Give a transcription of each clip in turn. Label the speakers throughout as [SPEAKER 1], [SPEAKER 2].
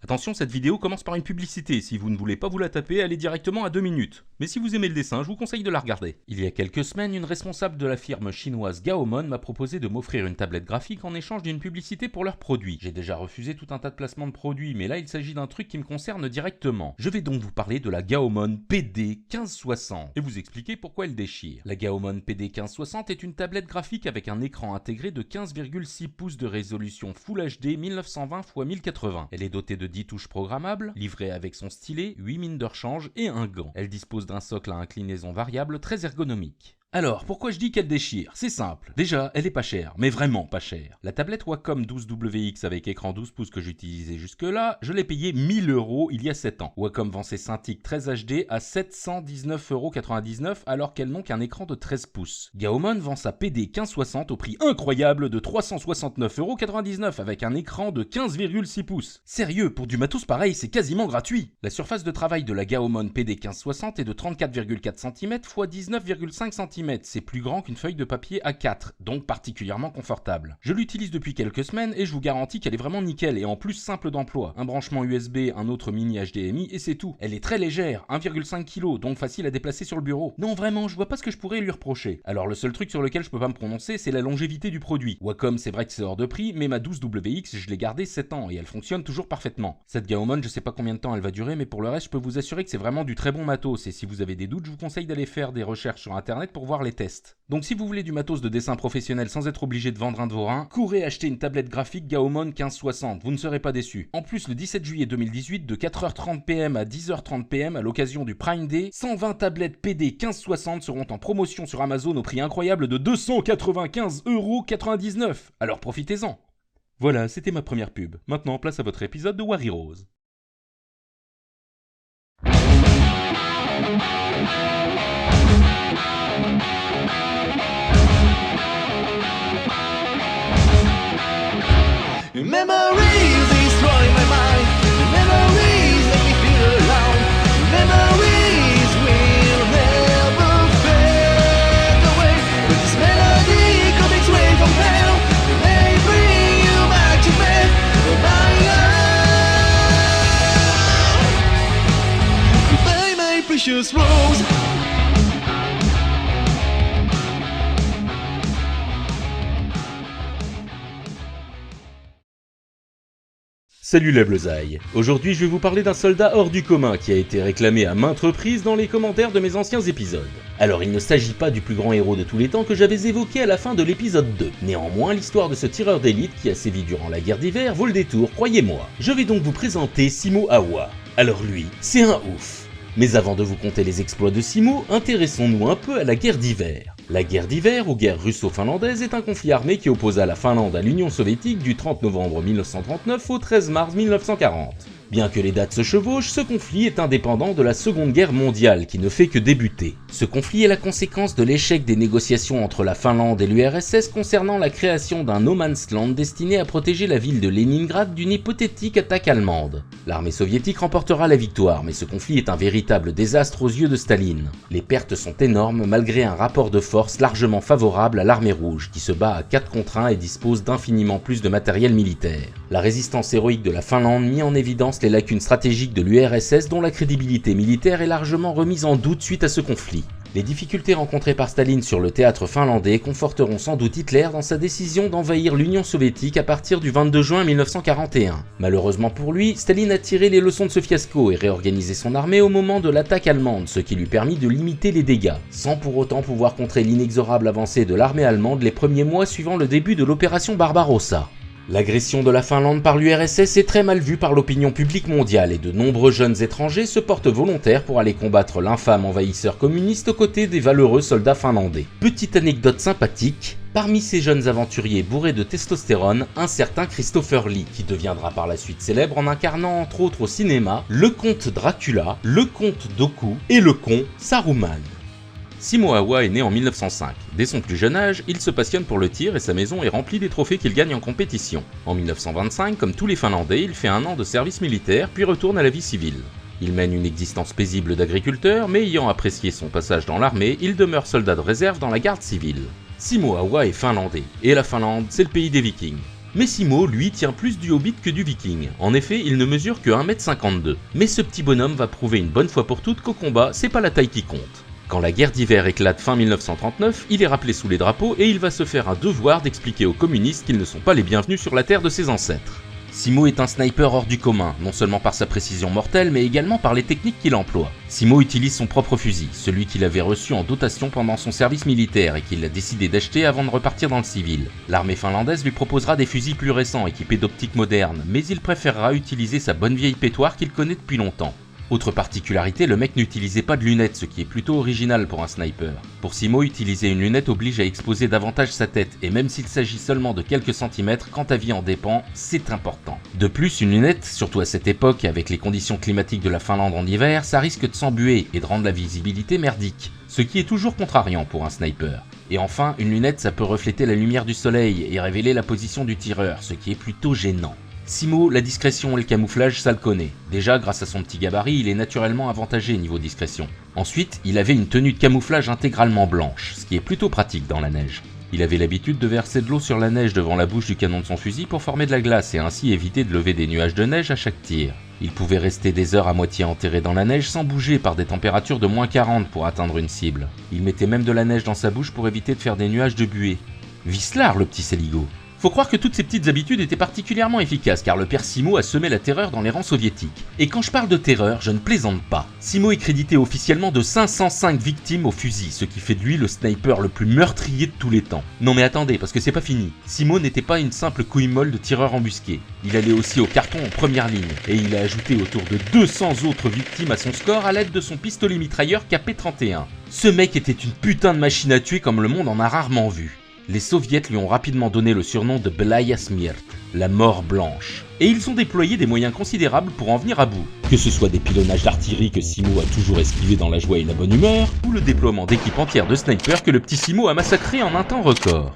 [SPEAKER 1] Attention, cette vidéo commence par une publicité. Si vous ne voulez pas vous la taper, allez directement à 2 minutes. Mais si vous aimez le dessin, je vous conseille de la regarder. Il y a quelques semaines, une responsable de la firme chinoise Gaomon m'a proposé de m'offrir une tablette graphique en échange d'une publicité pour leurs produits. J'ai déjà refusé tout un tas de placements de produits, mais là il s'agit d'un truc qui me concerne directement. Je vais donc vous parler de la Gaomon PD 1560 et vous expliquer pourquoi elle déchire. La Gaomon PD 1560 est une tablette graphique avec un écran intégré de 15,6 pouces de résolution Full HD 1920 x 1080. Elle est dotée de 10 touches programmables, livrée avec son stylet, 8 mines de rechange et un gant. Elle dispose d'un socle à inclinaison variable très ergonomique. Alors, pourquoi je dis qu'elle déchire? C'est simple. Déjà, elle est pas chère, mais vraiment pas chère. La tablette Wacom 12WX avec écran 12 pouces que j'utilisais jusque-là, je l'ai payé 1000 € il y a 7 ans. Wacom vend ses Cintiq 13 HD à 719,99 € alors qu'elles n'ont qu'un écran de 13 pouces. Gaomon vend sa PD 1560 au prix incroyable de 369,99 € avec un écran de 15,6 pouces. Sérieux, pour du matos pareil, c'est quasiment gratuit. La surface de travail de la Gaomon PD 1560 est de 34,4 cm x 19,5 cm. C'est plus grand qu'une feuille de papier A4, donc particulièrement confortable. Je l'utilise depuis quelques semaines et je vous garantis qu'elle est vraiment nickel et en plus simple d'emploi. Un branchement USB, un autre mini HDMI et c'est tout. Elle est très légère, 1,5 kg, donc facile à déplacer sur le bureau. Non vraiment, je vois pas ce que je pourrais lui reprocher. Alors le seul truc sur lequel je peux pas me prononcer, c'est la longévité du produit. Wacom, c'est vrai que c'est hors de prix, mais ma 12WX, je l'ai gardée 7 ans et elle fonctionne toujours parfaitement. Cette Gaomon, je sais pas combien de temps elle va durer, mais pour le reste, je peux vous assurer que c'est vraiment du très bon matos et si vous avez des doutes, je vous conseille d'aller faire des recherches sur internet pour voir les tests. Donc si vous voulez du matos de dessin professionnel sans être obligé de vendre un de vos reins, courez acheter une tablette graphique Gaomon 1560, vous ne serez pas déçus. En plus, le 17 juillet 2018, de 4h30 PM à 10h30 PM, à l'occasion du Prime Day, 120 tablettes PD 1560 seront en promotion sur Amazon au prix incroyable de 295,99 €. Alors profitez-en. Voilà, c'était ma première pub. Maintenant, place à votre épisode de Wari Rose.
[SPEAKER 2] Memories destroy my mind. Memories make me feel alone. Memories will never fade away. But this melody coming straight from hell may bring you back to me, my love. Goodbye, my precious rose.
[SPEAKER 1] Salut la bleusaille. Aujourd'hui je vais vous parler d'un soldat hors du commun qui a été réclamé à maintes reprises dans les commentaires de mes anciens épisodes. Alors il ne s'agit pas du plus grand héros de tous les temps que j'avais évoqué à la fin de l'épisode 2. Néanmoins l'histoire de ce tireur d'élite qui a sévi durant la guerre d'hiver vaut le détour, croyez-moi. Je vais donc vous présenter Simo Awa. Alors lui, c'est un ouf. Mais avant de vous conter les exploits de Simo, intéressons-nous un peu à la guerre d'hiver. La guerre d'hiver, ou guerre russo-finlandaise, est un conflit armé qui opposa la Finlande à l'Union soviétique du 30 novembre 1939 au 13 mars 1940. Bien que les dates se chevauchent, ce conflit est indépendant de la Seconde Guerre mondiale qui ne fait que débuter. Ce conflit est la conséquence de l'échec des négociations entre la Finlande et l'URSS concernant la création d'un no man's land destiné à protéger la ville de Leningrad d'une hypothétique attaque allemande. L'armée soviétique remportera la victoire, mais ce conflit est un véritable désastre aux yeux de Staline. Les pertes sont énormes malgré un rapport de force largement favorable à l'armée rouge qui se bat à 4 contre 1 et dispose d'infiniment plus de matériel militaire. La résistance héroïque de la Finlande mit en évidence les lacunes stratégiques de l'URSS dont la crédibilité militaire est largement remise en doute suite à ce conflit. Les difficultés rencontrées par Staline sur le théâtre finlandais conforteront sans doute Hitler dans sa décision d'envahir l'Union soviétique à partir du 22 juin 1941. Malheureusement pour lui, Staline a tiré les leçons de ce fiasco et réorganisé son armée au moment de l'attaque allemande, ce qui lui permit de limiter les dégâts, sans pour autant pouvoir contrer l'inexorable avancée de l'armée allemande les premiers mois suivant le début de l'opération Barbarossa. L'agression de la Finlande par l'URSS est très mal vue par l'opinion publique mondiale et de nombreux jeunes étrangers se portent volontaires pour aller combattre l'infâme envahisseur communiste aux côtés des valeureux soldats finlandais. Petite anecdote sympathique, parmi ces jeunes aventuriers bourrés de testostérone, un certain Christopher Lee, qui deviendra par la suite célèbre en incarnant entre autres au cinéma le comte Dracula, le comte Doku et le con Saruman. Simo Awa est né en 1905. Dès son plus jeune âge, il se passionne pour le tir et sa maison est remplie des trophées qu'il gagne en compétition. En 1925, comme tous les Finlandais, il fait un an de service militaire puis retourne à la vie civile. Il mène une existence paisible d'agriculteur, mais ayant apprécié son passage dans l'armée, il demeure soldat de réserve dans la garde civile. Simo Awa est finlandais, et la Finlande, c'est le pays des Vikings. Mais Simo, lui, tient plus du hobbit que du viking. En effet, il ne mesure que 1m52. Mais ce petit bonhomme va prouver une bonne fois pour toutes qu'au combat, c'est pas la taille qui compte. Quand la guerre d'hiver éclate fin 1939, il est rappelé sous les drapeaux et il va se faire un devoir d'expliquer aux communistes qu'ils ne sont pas les bienvenus sur la terre de ses ancêtres. Simo est un sniper hors du commun, non seulement par sa précision mortelle, mais également par les techniques qu'il emploie. Simo utilise son propre fusil, celui qu'il avait reçu en dotation pendant son service militaire et qu'il a décidé d'acheter avant de repartir dans le civil. L'armée finlandaise lui proposera des fusils plus récents équipés d'optiques modernes, mais il préférera utiliser sa bonne vieille pétoire qu'il connaît depuis longtemps. Autre particularité, le mec n'utilisait pas de lunettes, ce qui est plutôt original pour un sniper. Pour Simo, utiliser une lunette oblige à exposer davantage sa tête, et même s'il s'agit seulement de quelques centimètres, quand ta vie en dépend, c'est important. De plus, une lunette, surtout à cette époque avec les conditions climatiques de la Finlande en hiver, ça risque de s'embuer et de rendre la visibilité merdique, ce qui est toujours contrariant pour un sniper. Et enfin, une lunette ça peut refléter la lumière du soleil et révéler la position du tireur, ce qui est plutôt gênant. Simo, la discrétion et le camouflage, ça le connaît. Déjà, grâce à son petit gabarit, il est naturellement avantagé niveau discrétion. Ensuite, il avait une tenue de camouflage intégralement blanche, ce qui est plutôt pratique dans la neige. Il avait l'habitude de verser de l'eau sur la neige devant la bouche du canon de son fusil pour former de la glace et ainsi éviter de lever des nuages de neige à chaque tir. Il pouvait rester des heures à moitié enterré dans la neige sans bouger par des températures de moins 40 pour atteindre une cible. Il mettait même de la neige dans sa bouche pour éviter de faire des nuages de buée. Vicelard, le petit Seligo. Faut croire que toutes ces petites habitudes étaient particulièrement efficaces car le père Simo a semé la terreur dans les rangs soviétiques. Et quand je parle de terreur, je ne plaisante pas. Simo est crédité officiellement de 505 victimes au fusil, ce qui fait de lui le sniper le plus meurtrier de tous les temps. Non mais attendez, parce que c'est pas fini. Simo n'était pas une simple couille molle de tireur embusqué. Il allait aussi au carton en première ligne, et il a ajouté autour de 200 autres victimes à son score à l'aide de son pistolet mitrailleur KP-31. Ce mec était une putain de machine à tuer comme le monde en a rarement vu. Les soviets lui ont rapidement donné le surnom de Belaya Smirt, la mort blanche. Et ils ont déployé des moyens considérables pour en venir à bout. Que ce soit des pilonnages d'artillerie que Simo a toujours esquivé dans la joie et la bonne humeur, ou le déploiement d'équipes entières de snipers que le petit Simo a massacré en un temps record.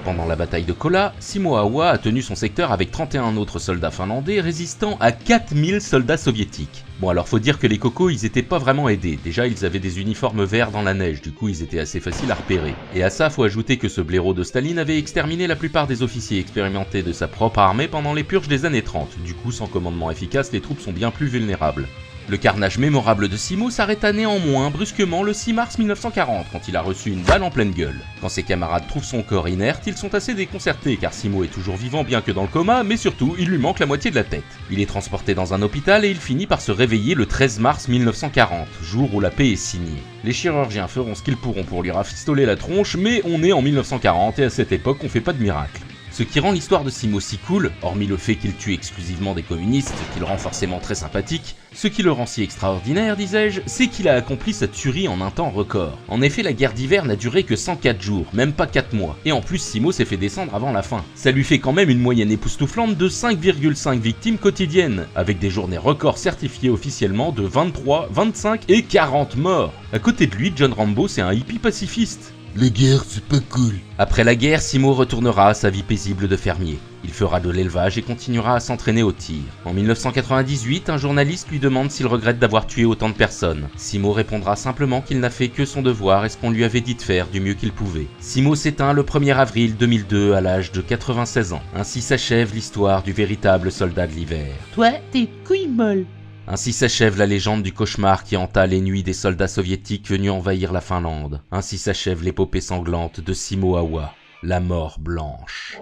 [SPEAKER 1] Pendant la bataille de Kola, Simo Awa a tenu son secteur avec 31 autres soldats finlandais résistant à 4000 soldats soviétiques. Bon alors faut dire que les cocos ils étaient pas vraiment aidés, déjà ils avaient des uniformes verts dans la neige, du coup ils étaient assez faciles à repérer. Et à ça faut ajouter que ce blaireau de Staline avait exterminé la plupart des officiers expérimentés de sa propre armée pendant les purges des années 30, du coup sans commandement efficace les troupes sont bien plus vulnérables. Le carnage mémorable de Simo s'arrêta néanmoins brusquement le 6 mars 1940 quand il a reçu une balle en pleine gueule. Quand ses camarades trouvent son corps inerte, ils sont assez déconcertés car Simo est toujours vivant bien que dans le coma, mais surtout il lui manque la moitié de la tête. Il est transporté dans un hôpital et il finit par se réveiller le 13 mars 1940, jour où la paix est signée. Les chirurgiens feront ce qu'ils pourront pour lui rafistoler la tronche, mais on est en 1940 et à cette époque on fait pas de miracle. Ce qui rend l'histoire de Simo si cool, hormis le fait qu'il tue exclusivement des communistes, qui le rend forcément très sympathique, ce qui le rend si extraordinaire, disais-je, c'est qu'il a accompli sa tuerie en un temps record. En effet, la guerre d'hiver n'a duré que 104 jours, même pas 4 mois, et en plus Simo s'est fait descendre avant la fin. Ça lui fait quand même une moyenne époustouflante de 5,5 victimes quotidiennes, avec des journées records certifiées officiellement de 23, 25 et 40 morts. À côté de lui, John Rambo c'est un hippie pacifiste.
[SPEAKER 3] La guerre, c'est pas cool.
[SPEAKER 1] Après la guerre, Simo retournera à sa vie paisible de fermier. Il fera de l'élevage et continuera à s'entraîner au tir. En 1998, un journaliste lui demande s'il regrette d'avoir tué autant de personnes. Simo répondra simplement qu'il n'a fait que son devoir et ce qu'on lui avait dit de faire du mieux qu'il pouvait. Simo s'éteint le 1er avril 2002 à l'âge de 96 ans. Ainsi s'achève l'histoire du véritable soldat de l'hiver.
[SPEAKER 4] Toi, t'es couille molle.
[SPEAKER 1] Ainsi s'achève la légende du cauchemar qui hanta les nuits des soldats soviétiques venus envahir la Finlande. Ainsi s'achève l'épopée sanglante de Simo Awa, la mort blanche.